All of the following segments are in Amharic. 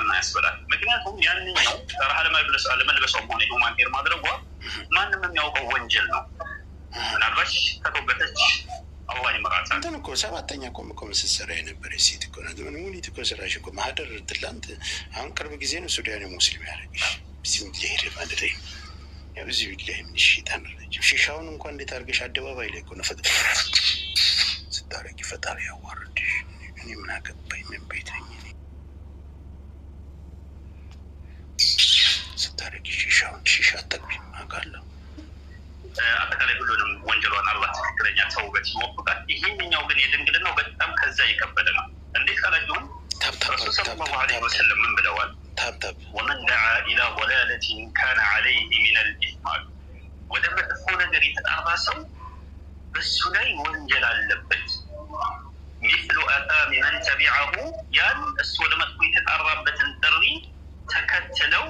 ይችላልና ያስበላል። ምክንያቱም ያንኛው በረሃ ለመልበሰው ሆነ ሁማንቴር ማድረጓ ማንም የሚያውቀው ወንጀል ነው። ምናልባሽ ከተወበተች አላህ ይመራታል። እንትን እኮ ሰባተኛ እኮ ስትሰራ የነበረች ሴት እኮ ናት። ምን ሙኒት እኮ ስራሽ እኮ ማህደር ትላንት አሁን ቅርብ ጊዜ ነው ሱዳን ሙስሊም ያደረግሽ ቢስሚላሂ ረህማን ረሂም ብዙ ቢላሂ ምን ሸይጣን ረጅም ሺሻውን እንኳን እንዴት አድርገሽ አደባባይ ላይ እኮ ነው ስታረጊ ፈጣሪ ያዋርድሽ። እኔ ምን አገባኝ? ምን ቤት ነኝ እኔ? ስታረጊ ሺሻውን ሺሻ አጠቅሚም አውቃለሁ። አጠቃላይ ሁሉንም ወንጀሏን አላህ ትክክለኛ ተውበት ይወፍቃል። ይህኛው ግን የድንግልናው በጣም ከዛ የከበደ ነው። እንዴት ካላችሁም ረሱል ሰለላሁ ዐለይሂ ወሰለም ምን ብለዋል? ወመን ደዓ ኢላ ضላለትን ካነ ዐለይህ ሚነል ኢስም አሉ። ወደ መጥፎ ነገር የተጣራ ሰው በሱ ላይ ወንጀል አለበት። ሚስሉ አታሚ መን ተቢዐሁ ያን እሱ ወደ መጥፎ የተጣራበትን ጥሪ ተከትለው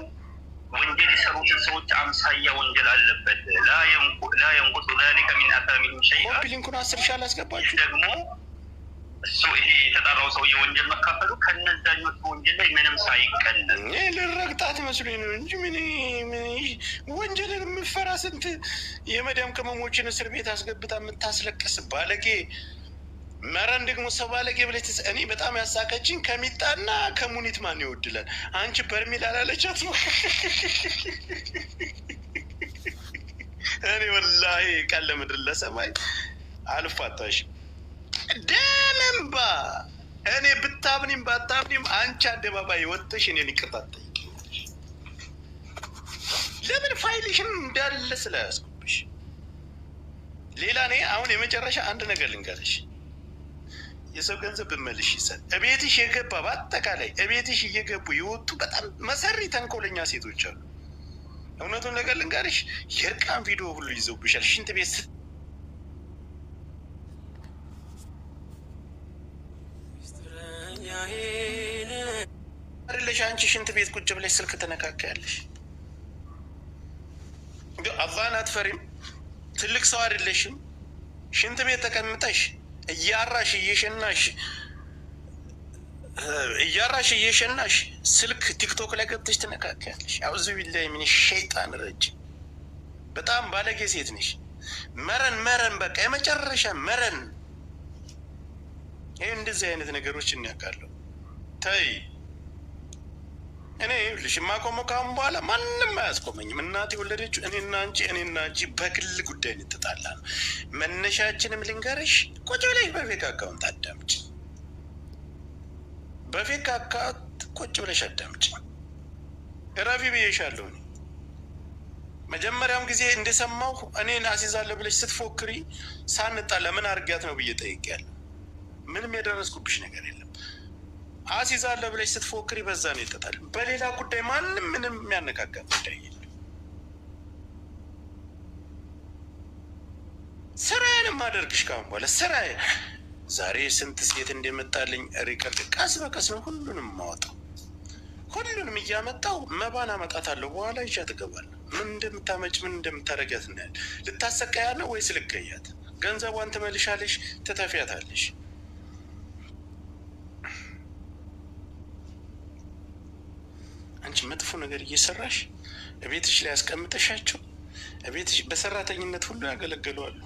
ወንጀል የሰሩትን ሰዎች አምሳያ ወንጀል አለበት። ላ የንቁሱ ዛሊከ ሚን አታሚሂም ሸይአ። ሊንኩን 10 ሺህ አላስገባችሁ ደግሞ እሱ ይሄ የተጣራው ሰውዬ ወንጀል መካፈሉ ከነዛኞቹ ወንጀል ላይ ምንም ሳይቀነስ ልረግጣት መስሎኝ ነው እንጂ ምን ወንጀልን የምፈራ ስንት የመዳም ቅመሞችን እስር ቤት አስገብታ የምታስለቅስ ባለጌ መረን ደግሞ ሰው ባለጌ ብለሽ እኔ በጣም ያሳቀችኝ ከሚጣና ከሙኒት ማን ይወድላል? አንቺ በርሜል አላለቻት ነው። እኔ ወላሂ ቃል ለምድር ለሰማይ አልፋታሽም። ደምንባ እኔ ብታምኒም ባታምኒም አንቺ አደባባይ ወጥተሽ እኔን ይቅርታ ትጠይቂኛለሽ። ለምን ፋይልሽን እንዳለ ስለያዝኩብሽ። ሌላ እኔ አሁን የመጨረሻ አንድ ነገር ልንገርሽ። የሰው ገንዘብ ብመልሽ ይሰል እቤትሽ የገባ በአጠቃላይ እቤትሽ እየገቡ የወጡ በጣም መሰሪ ተንኮለኛ ሴቶች አሉ። እውነቱን ነገር ልንገርሽ፣ የእርቃን ቪዲዮ ሁሉ ይዘውብሻል። ሽንት ቤት አይደለሽ አንቺ ሽንት ቤት ቁጭ ብለሽ ስልክ ተነካካያለሽ። አላህን አትፈሪም? ትልቅ ሰው አይደለሽም? ሽንት ቤት ተቀምጠሽ እያራሽ ስልክ ቲክቶክ ላይ ገብተሽ ትነካካያለሽ። አውዙ ቢላሂ ሚን ሸይጣን ረጅም። በጣም ባለጌ ሴት ነሽ። መረን በቃ የመጨረሻ መረን። ይህ እንደዚህ አይነት ነገሮች እናያውቃለሁ። ተይ እኔ ልሽ የማቆመው ካሁን በኋላ ማንም አያስቆመኝም። እናቴ የወለደችው እኔና አንቺ በግል ጉዳይ እንጥጣላ ነው። መነሻችንም ልንገርሽ፣ ቁጭ ብለሽ በፌክ አካውንት አዳምጭ። በፌክ አካውንት ቁጭ ብለሽ አዳምጭ። እረፊ ብዬሻለሁ። እኔ መጀመሪያም ጊዜ እንደሰማሁ እኔን አስይዛለሁ ብለሽ ስትፎክሪ ሳንጣላ ምን አድርጊያት ነው ብዬ ጠይቄያለሁ። ምንም የደረስኩብሽ ነገር የለም። አስይዛለሁ ብለሽ ስትፎክሪ በዛ ነው ይጠጣል። በሌላ ጉዳይ ማንም ምንም የሚያነጋገር ጉዳይ የለም። ስራዬንም አደርግሽ ካሁን በኋላ ስራዬ። ዛሬ ስንት ሴት እንደመጣልኝ ሪከርድ ቀስ በቀስ ነው ሁሉንም ማወጣው። ሁሉንም እያመጣው መባን አመጣታለሁ። በኋላ ይዣ ትገባለሁ። ምን እንደምታመጭ ምን እንደምታረጊያት እናያለን። ልታሰቃያ ነው ወይስ ልገያት? ገንዘቧን ትመልሻለሽ፣ ትተፊያታለሽ። አንቺ መጥፎ ነገር እየሰራሽ እቤትሽ ላይ ያስቀምጠሻቸው እቤትሽ በሰራተኝነት ሁሉ ያገለግለዋሉ።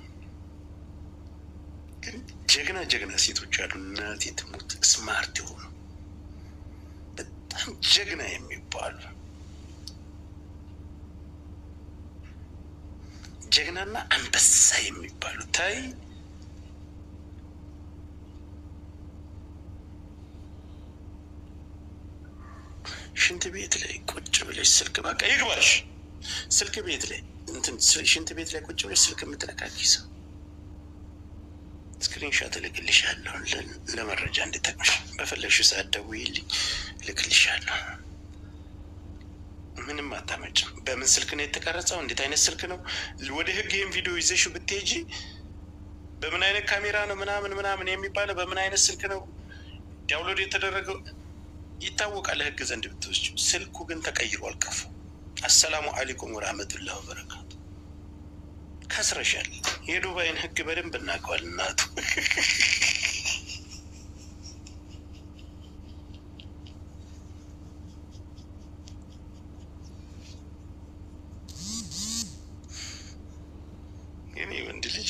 ግን ጀግና ሴቶች አሉ። እናቴ ትሙት ስማርት የሆኑ በጣም ጀግና የሚባሉ ጀግናና አንበሳ የሚባሉ ታይ ሽንት ቤት ላይ ቁጭ ብለሽ ስልክ በቃ ይግባሽ። ስልክ ቤት ላይ እንትን ሽንት ቤት ላይ ቁጭ ብለሽ ስልክ የምትነካኪ ሰው ስክሪንሻት እልክልሻለሁ ለመረጃ እንድጠቅምሽ። በፈለግሽው ሰዓት ደውዪልኝ እልክልሻለሁ። ምንም አታመጭም። በምን ስልክ ነው የተቀረጸው? እንዴት አይነት ስልክ ነው? ወደ ህግ ይህን ቪዲዮ ይዘሽው ብትሄጂ በምን አይነት ካሜራ ነው ምናምን የሚባለው በምን አይነት ስልክ ነው ዳውንሎድ የተደረገው ይታወቃል። ህግ ዘንድ ብትወስጂ ስልኩ ግን ተቀይሯል። ቀፉ። አሰላሙ አለይኩም ወራህመቱላሂ ወበረካቱ። ከስረሻል። የዱባይን ህግ በደንብ እናውቀዋል። እናቱ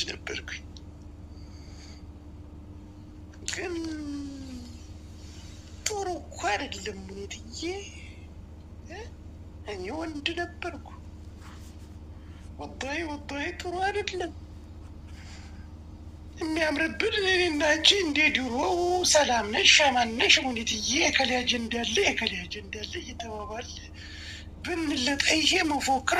ነበርኩኝ። ግን ጥሩ እኮ አይደለም ሙኒትዬ። እኔ ወንድ ነበርኩ። ወጣይ ጥሩ አይደለም። የሚያምርብን እኔና አንቺ እንደ ድሮ ሰላም ነሽ ሻማን ነሽ ሙኒትዬ፣ የከሌ አጀንዳ አለ እየተባባል ብንለጠይሄ መፎክር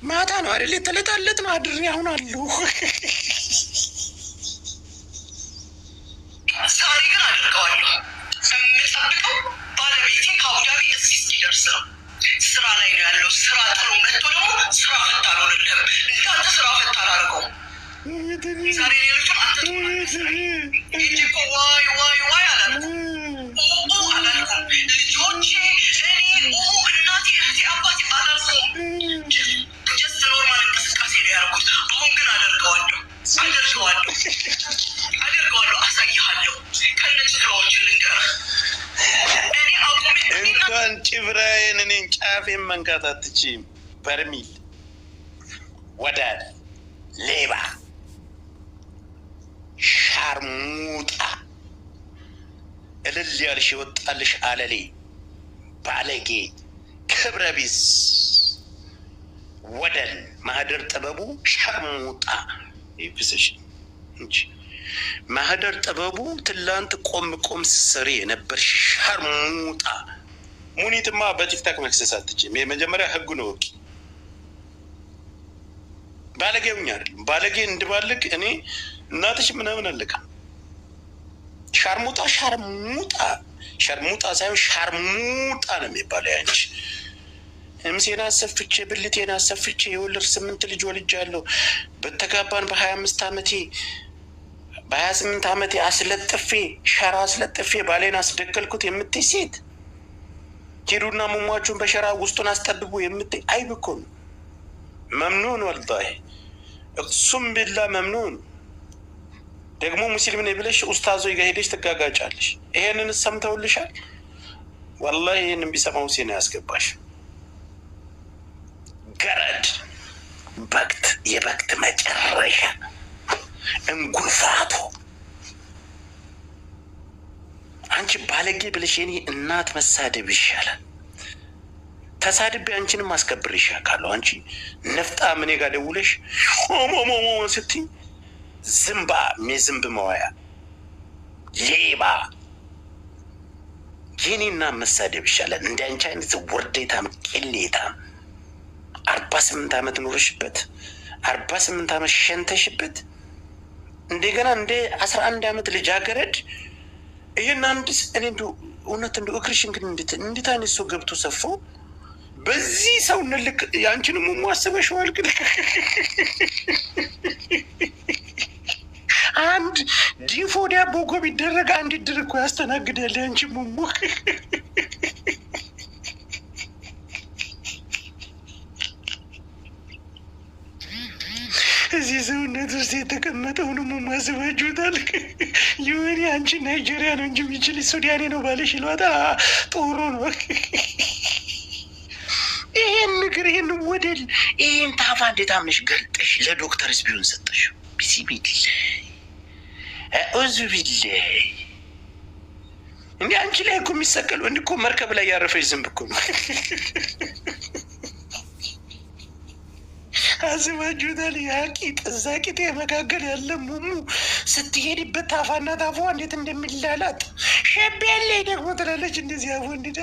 ማታ ነው አይደል? የተለጣለጥ ነው አድሬ አሁን አለሁ። ዛሬ ግን አድርገዋለሁ። የምጠብቀው ባለቤቴ ከአቡዳቢ እዚህ እስኪደርስ ነው። ስራ ላይ ነው ያለው። ስራ ጥሎ መጥቶ ደግሞ ስራ ፈታ አልሆንልህም። እንዳንተ ስራ ፈታ አላደርገውም። ዛሬ ሌሎቹን አንተ እንጂ እኮ ዋይ አላልኩም። አላልኩም። ልጆቼ እኔ እናቴ እህቴ አባቴ አላልኩም። ጀስት ኖርማል እንቅስቃሴ ነው ያደርጉት። አሁን ግን አደርገዋለሁ። አሳይሃለሁ። ከነ ጭፍራዎች ልንገርህ። እንኳን ጭፍራዬን እኔን ጫፌን መንካት አትችይም። በርሚል ወዳድ ሌባ ሻርሙጣ እልል ያልሽ የወጣልሽ አለሌ ባለጌ ክብረ ቢስ ወደን ማህደር ጥበቡ ሻርሙጣ ይፍስሽ እንጂ ማህደር ጥበቡ ትላንት ቆም ስሰሪ የነበርሽ ሻርሙጣ። ሙኒትማ በቲክታክ መክሰስ አትችይም። የመጀመሪያ ህጉ ነው። ወቂ ባለጌውኛ አይደለም። ባለጌ እንድባልግ እኔ እናትሽ ምናምን አለቃ። ሻርሙጣ ሳይሆን ሻርሙጣ ነው የሚባለው። ያንቺ እምሴን አሰፍቼ ብልቴን አሰፍቼ የወለድ 8 ልጅ ወልጃለሁ። በተጋባን በ25 ዓመቴ በ28 ዓመቴ አስለጥፌ ሸራ አስለጥፌ ባሌን አስደከልኩት የምትይ ሴት ሂዱና ሙሟችሁን በሸራ ውስጡን አስጠብቡ የምትይ አይብ እኮ ነው። መምኑን ወላሂ እቅሱም ቢላ መምኑን። ደግሞ ሙስሊም ነኝ ብለሽ ኡስታዞ ጋር ሄደሽ ትጋጋጫለሽ። ይሄንን ሰምተውልሻል? ወላሂ ይሄንን ቢሰማው ሲና ያስገባሽ ገረድ በክት የበክት መጨረሻ እንጉልፋቶ። አንቺ ባለጌ ብለሽ የኔ እናት መሳደብ ይሻላል። ተሳድቤ አንቺንም ማስከብር ይሻካለሁ። አንቺ ነፍጣ ምን ጋር ደውለሽ ሞሞሞሞ ስትይ ዝምባ የዝንብ መዋያ ሌባ የኔና መሳደብ ይሻላል። እንደ አንቺ አይነት ውርዴታም ቅሌታም 48 ዓመት ኖረሽበት 48 ዓመት ሸንተሽበት እንደገና እንደ 11 ዓመት ልጃገረድ ይሄን አንድ እኔ እንደው እውነት እንደው እግርሽን ግን እንዴት አይነት ሰው ገብቶ ሰፋው በዚህ ሰው ልክ ያንቺንም ማሰበሽዋል። ግን አንድ ዲፎ ዳቦ እኮ ቢደረግ አንድ ድር እኮ ያስተናግዳል። ያንቺ ሙሙ እዚህ ሰውነት ውስጥ የተቀመጠውን ማስባችሁታል። ይሁን አንቺ ናይጄሪያ ነው እንጂ የሚችል ሱዳኔ ነው ባለሽ ይሏታ ጦሩ ነው። ይሄን ነገር ይሄን ወደል ይሄን ታፋ እንዴት አምነሽ ገልጠሽ ለዶክተርስ ቢሆን ሰጠሽ? ቢሲቢል አውዙ ቢላይ እንዴ አንቺ ላይ እኮ የሚሰቀል ወንድ እኮ መርከብ ላይ ያረፈች ዝንብ እኮ ነው። አስባችሁታል? ያቂጥ እዛ ቂጥ መካከል ያለ ሙሙ ስትሄድበት ታፋና ታፏ እንዴት እንደሚላላት ሸቤ ያለ ደግሞ ትላለች። እንደዚህ አፎ እንዲዳ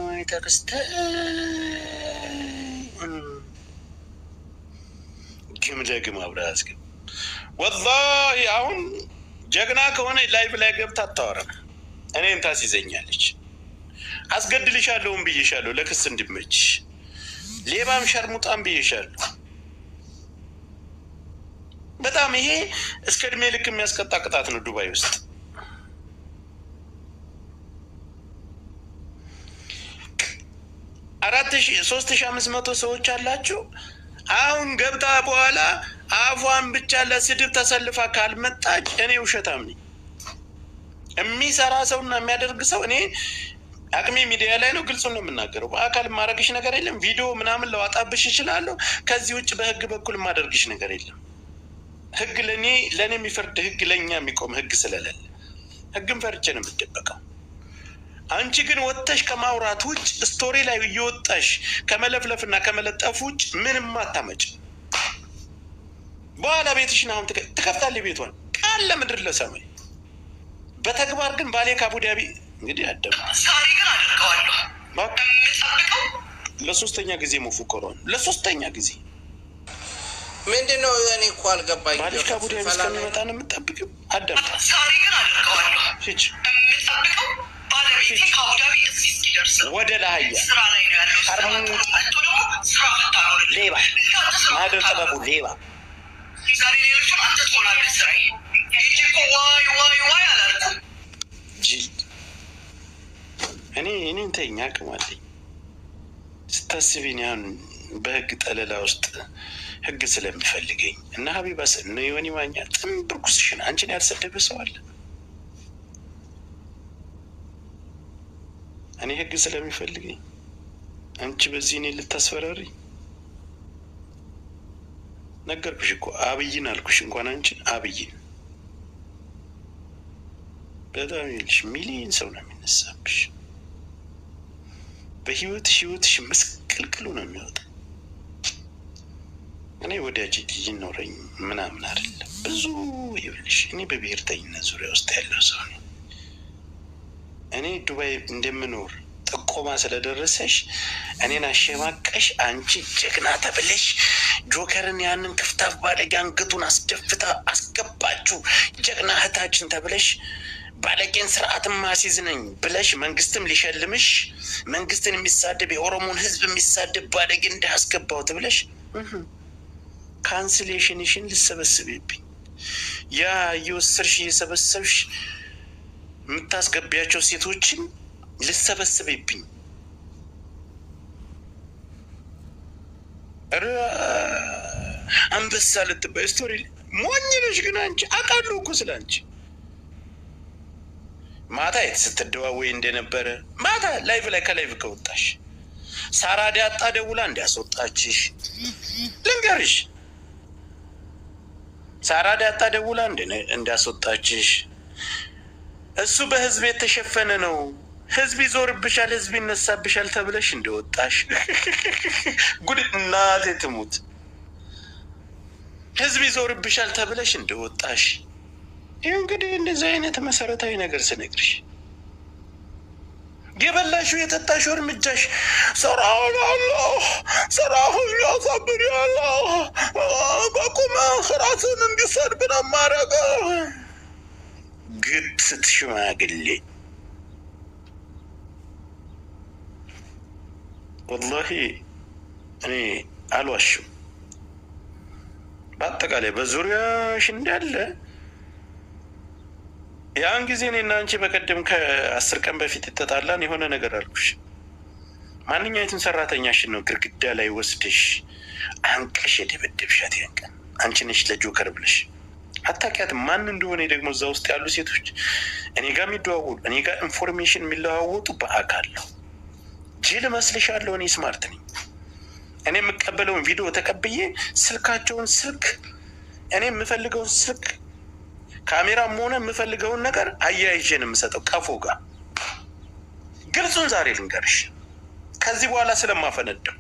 ወይ ተክስተ ግም ደግም አብረሃዝ ግን ወላሂ አሁን ጀግና ከሆነ ላይቭ ላይ ገብታ አታወራም። እኔን ታስይዘኛለች። አስገድልሻለሁም ብዬሻለሁ ለክስ እንዲመች። ሌባም ሸርሙጣም ብዬሻለሁ። በጣም ይሄ እስከ እድሜ ልክ የሚያስቀጣ ቅጣት ነው። ዱባይ ውስጥ 3500 ሰዎች አላችሁ። አሁን ገብታ በኋላ አፏን ብቻ ለስድብ ተሰልፋ ካልመጣች እኔ ውሸታም ነኝ። የሚሰራ ሰውና የሚያደርግ ሰው እኔ አቅሜ ሚዲያ ላይ ነው፣ ግልጹን ነው የምናገረው። በአካል የማደርግሽ ነገር የለም። ቪዲዮ ምናምን ለዋጣብሽ ይችላለሁ። ከዚህ ውጭ በህግ በኩል የማደርግሽ ነገር የለም። ህግ ለእኔ የሚፈርድ ህግ፣ ለእኛ የሚቆም ህግ ስለሌለ ህግን ፈርቼ ነው የምደበቀው። አንቺ ግን ወጥተሽ ከማውራት ውጭ ስቶሪ ላይ እየወጣሽ ከመለፍለፍና ከመለጠፍ ውጭ ምንም አታመጭ። በኋላ ቤትሽን አሁን ትከፍታለች ቤቷን ቃል ለምድር ለሰማይ። በተግባር ግን ባሌ ከአቡዳቢ እንግዲህ አደም ሳሪ ግን አደርገዋለሁ። ለሶስተኛ ጊዜ መፎከሯን ለሶስተኛ ጊዜ ምንድን ነው? እኔ እኮ አልገባኝ። ባልሽ ከአቡዳቢ እስከሚመጣ ነው የምጠብቅም? አዳም ሳሪ ግን አደርገዋለሁ። የምጠብቀው ባለቤቴ ከአቡዳቢ እዚህ እስኪደርስ ወደ ላህያ ስራ ላይ ነው ያለው። ደግሞ ስራ ፍታኖር ሌባ ማደር ጠበቁ ሌባ ዛሬ ሌሎችም አንተ ትሆናለህ ስራዬ። ይህ እኮ ዋይ አላልኩም። ጅል እኔን ተይኝ፣ አቅም አለኝ። ስታስቢኝ ያን በህግ ጠለላ ውስጥ ህግ ስለሚፈልገኝ እና ሀቢባ እነ ዮኒ ማኛ ጥንብር ኩስሽን አንቺን ያልሰደበ ሰው አለ? እኔ ህግ ስለሚፈልገኝ አንቺ በዚህ እኔ ልታስፈራሪ? ነገርኩሽ እኮ አብይን አልኩሽ። እንኳን አንቺን አብይን በጣም ይልሽ ሚሊዮን ሰው ነው የሚነሳብሽ። ህይወትሽ ምስቅልቅሉ ነው የሚወጣ። እኔ ወዳጅ ይኖረኝ ምናምን አይደለም። ብዙ ይብልሽ እኔ በብሔርተኝነት ዙሪያ ውስጥ ያለው ሰው ነኝ። እኔ ዱባይ እንደምኖር ጥቆማ ስለደረሰሽ እኔን አሸማቀሽ አንቺ ጀግና ተብለሽ ጆከርን ያንን ክፍታፍ ባለጌ አንገቱን አስደፍታ አስገባችሁ ጀግና እህታችን ተብለሽ ባለጌን ስርዓትን ማሲዝ ነኝ ብለሽ መንግስትም ሊሸልምሽ መንግስትን የሚሳደብ የኦሮሞን ህዝብ የሚሳደብ ባለጌ እንዳያስገባው ትብለሽ ካንስሌሽንሽን ልሰበስብብኝ ያ እየወሰድሽ እየሰበሰብሽ የምታስገቢያቸው ሴቶችን ልሰበስብብኝ አንበሳ ልትባይ ስቶሪ ሞኝ ነሽ። ግን አንቺ አውቃለሁ እኮ ስለ አንቺ ማታ የት ስትደዋወይ እንደነበረ ማታ ላይቭ ላይ ከላይቭ ከወጣሽ ሳራ ዳጣ ደውላ እንዲያስወጣችሽ ልንገርሽ። ሳራ ዳጣ ደውላ እንዲያስወጣችሽ እሱ በህዝብ የተሸፈነ ነው፣ ህዝብ ይዞርብሻል፣ ህዝብ ይነሳብሻል ተብለሽ እንደወጣሽ ጉድ እናቴ ትሙት። ህዝብ ይዞርብሻል ተብለሽ እንደወጣሽ ይህ እንግዲህ እንደዚህ አይነት መሰረታዊ ነገር ስነግርሽ የበላሽው የጠጣሽው እርምጃሽ ሰራሁን ያሳብር ያለው በቁመ ራስን እንዲሰድብ ነው የማደርገው። ግትት ሽማግሌ ወላሂ እኔ አልዋሽም። በአጠቃላይ በዙሪያሽ እንዳለ ያን ጊዜ እኔና አንቺ በቀደም ከ10 ቀን በፊት የተጣላን የሆነ ነገር አልኩሽ። ማንኛይቱን ሰራተኛሽን ነው ግድግዳ ላይ ወስደሽ አንቀሽ የደበደብሻት? ያን ቀን አንቺ ነሽ ለጆከር ብለሽ አታውቂያትም። ማን እንደሆነ ደግሞ እዛ ውስጥ ያሉ ሴቶች እኔ ጋር የሚደዋወሉ እኔ ጋር ኢንፎርሜሽን የሚለዋወጡ በአካል ነው። ጅል መስልሻለሁ? እኔ ስማርት ነኝ። እኔ የምቀበለውን ቪዲዮ ተቀብዬ ስልካቸውን እኔ የምፈልገውን ስልክ ካሜራም ሆነ የምፈልገውን ነገር አያይዤን የምሰጠው ቀፎ ጋር። ግልጹን ዛሬ ልንገርሽ፣ ከዚህ በኋላ ስለማፈነደው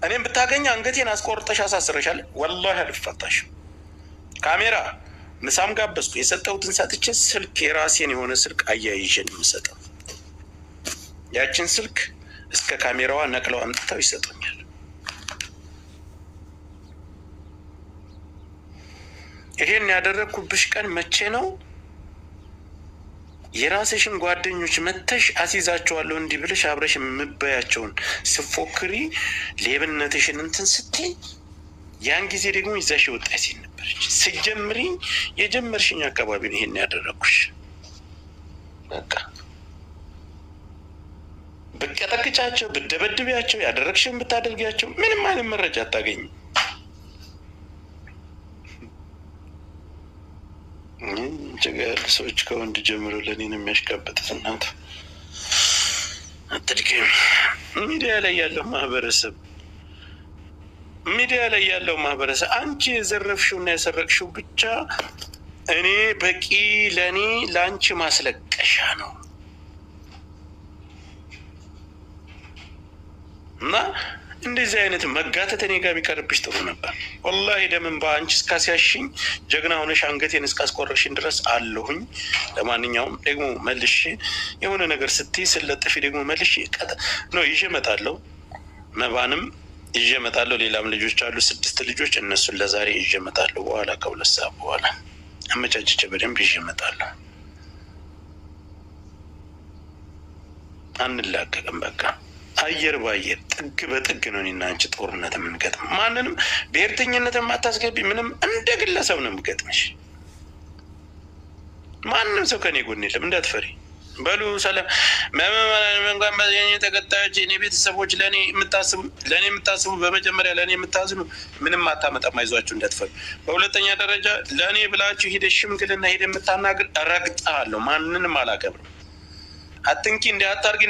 እኔም ብታገኝ አንገቴን አስቆርጠሽ አሳስረሻል። ወላሂ አልፋታሽም። ካሜራ ምሳም ጋበዝኩ፣ የሰጠሁትን ሰጥቼ ስልክ የራሴን የሆነ ስልክ አያይዤን የምሰጠው። ያችን ስልክ እስከ ካሜራዋ ነቅለው አምጥተው ይሰጡኛል። ይሄን ያደረግኩብሽ ቀን መቼ ነው? የራስሽን ጓደኞች መተሽ አስይዛቸዋለሁ እንዲህ ብለሽ አብረሽ የምበያቸውን ስፎክሪ ሌብነትሽን እንትን ስትይ ያን ጊዜ ደግሞ ይዛሽ ወጣሽ ሲል ነበረች። ስጀምሪ የጀመርሽኝ አካባቢ ነው ይሄን ያደረግኩሽ። በቃ ብትቀጠቅጫቸው፣ ብትደበድቢያቸው፣ ያደረግሽን ብታደርጊያቸው ምንም አይነት መረጃ አታገኝም። ችግር ያሉ ሰዎች ከወንድ ጀምሮ ለእኔ ነው የሚያሽቃበጡት። እናቱ አትድገሚ። ሚዲያ ላይ ያለው ማህበረሰብ አንቺ የዘረፍሽውና የሰረቅሽው ብቻ እኔ በቂ ለእኔ ለአንቺ ማስለቀሻ ነው እና እንደዚህ አይነት መጋተት እኔ ጋር ቢቀርብሽ ጥሩ ነበር። ወላሂ ደምን በአንቺ እስካሲያሽኝ ጀግና ሆነሽ አንገቴን እስካስቆረሽኝ ድረስ አለሁኝ። ለማንኛውም ደግሞ መልሼ የሆነ ነገር ስትይ ስለጥፊ ደግሞ መልሼ ነው ይዤ እመጣለሁ። መባንም ይዤ እመጣለሁ። ሌላም ልጆች አሉ 6 ልጆች፣ እነሱን ለዛሬ ይዤ እመጣለሁ። በኋላ ከ2 ሰዓት በኋላ አመቻችቼ በደንብ ይዤ እመጣለሁ። አንላቀቅም በቃ አየር ባየር ጥግ በጥግ ነው እኔና አንቺ ጦርነት የምንገጥም። ማንንም ብሔርተኝነት የማታስገቢ ምንም እንደ ግለሰብ ነው የምገጥምሽ። ማንም ሰው ከኔ ጎን የለም፣ እንዳትፈሪ። በሉ ሰላም። እንኳን ተከታዮች እኔ ቤተሰቦች ለእኔ የምታስቡ በመጀመሪያ ለእኔ የምታዝኑ ምንም አታመጣም፣ አይዟችሁ፣ እንዳትፈሪ። በሁለተኛ ደረጃ ለእኔ ብላችሁ ሂደሽ ሽምግልና ሄደ የምታናግር ረግጠሃለሁ። ማንንም አላከብርም። አትንኪ እንዳታርጊ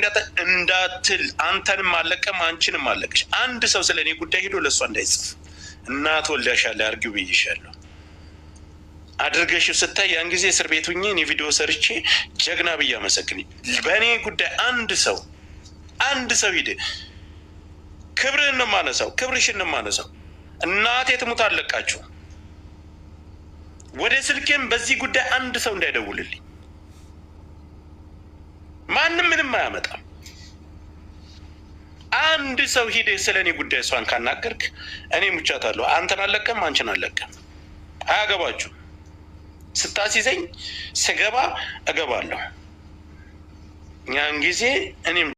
እንዳትል አንተንም አለቀም አንቺንም አለቀሽ። አንድ ሰው ስለ እኔ ጉዳይ ሄዶ ለእሷ እንዳይጽፍ እናት ወልዳሻለሁ አርጊው ብዬሻለሁ አድርገሽው ስታይ ያን ጊዜ እስር ቤት ሁኜ እኔ ቪዲዮ ሰርቼ ጀግና ብዬ አመሰግኝ። በእኔ ጉዳይ አንድ ሰው ሂደ ክብርህን ነው የማነሳው፣ ክብርሽን ነው የማነሳው። እናቴ ትሙት አለቃችሁ። ወደ ስልኬም በዚህ ጉዳይ አንድ ሰው እንዳይደውልልኝ። ማንም ምንም አያመጣም። አንድ ሰው ሂደ ስለ እኔ ጉዳይ እሷን ካናገርክ እኔ ሙቻታለሁ። አንተን አለቀም አንቺን አለቀም፣ አያገባችሁ። ስታሲዘኝ ስገባ እገባለሁ። ያን ጊዜ እኔም